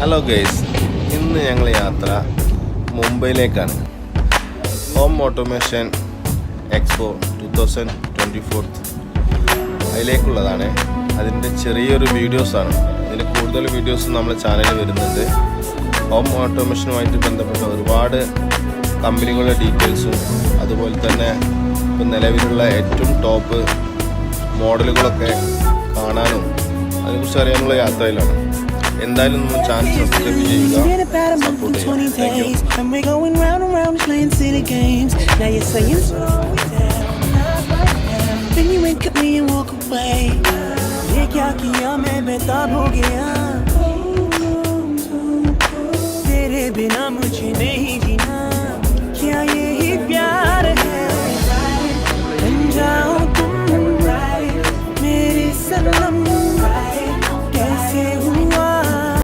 Hello guys, ഇന്ന് ഞങ്ങൾ യാത്ര മുംബൈയിലേക്കാണ്. ഹോം ഓട്ടോമേഷൻ എക്സ്പോ 2024 അതിലേക്കുള്ളതാണ്. അതിൻ്റെ ചെറിയൊരു വീഡിയോസാണ്. ഇതിൻ്റെ കൂടുതൽ വീഡിയോസ് നമ്മുടെ ചാനലിൽ വരുന്നുണ്ട്. ഹോം ഓട്ടോമേഷനുമായിട്ട് ബന്ധപ്പെട്ട ഒരുപാട് കമ്പനികളുടെ ഡീറ്റെയിൽസും അതുപോലെ തന്നെ ഇപ്പം നിലവിലുള്ള ഏറ്റവും ടോപ്പ് മോഡലുകളൊക്കെ കാണാനും അതിനെക്കുറിച്ച് അറിയാനുള്ള യാത്രയിലാണ്. എന്തായാലും നമ്മൾ ചാനൽ സബ്സ്ക്രൈബ് ചെയ്യുക, സപ്പോർട്ട് ചെയ്യുക.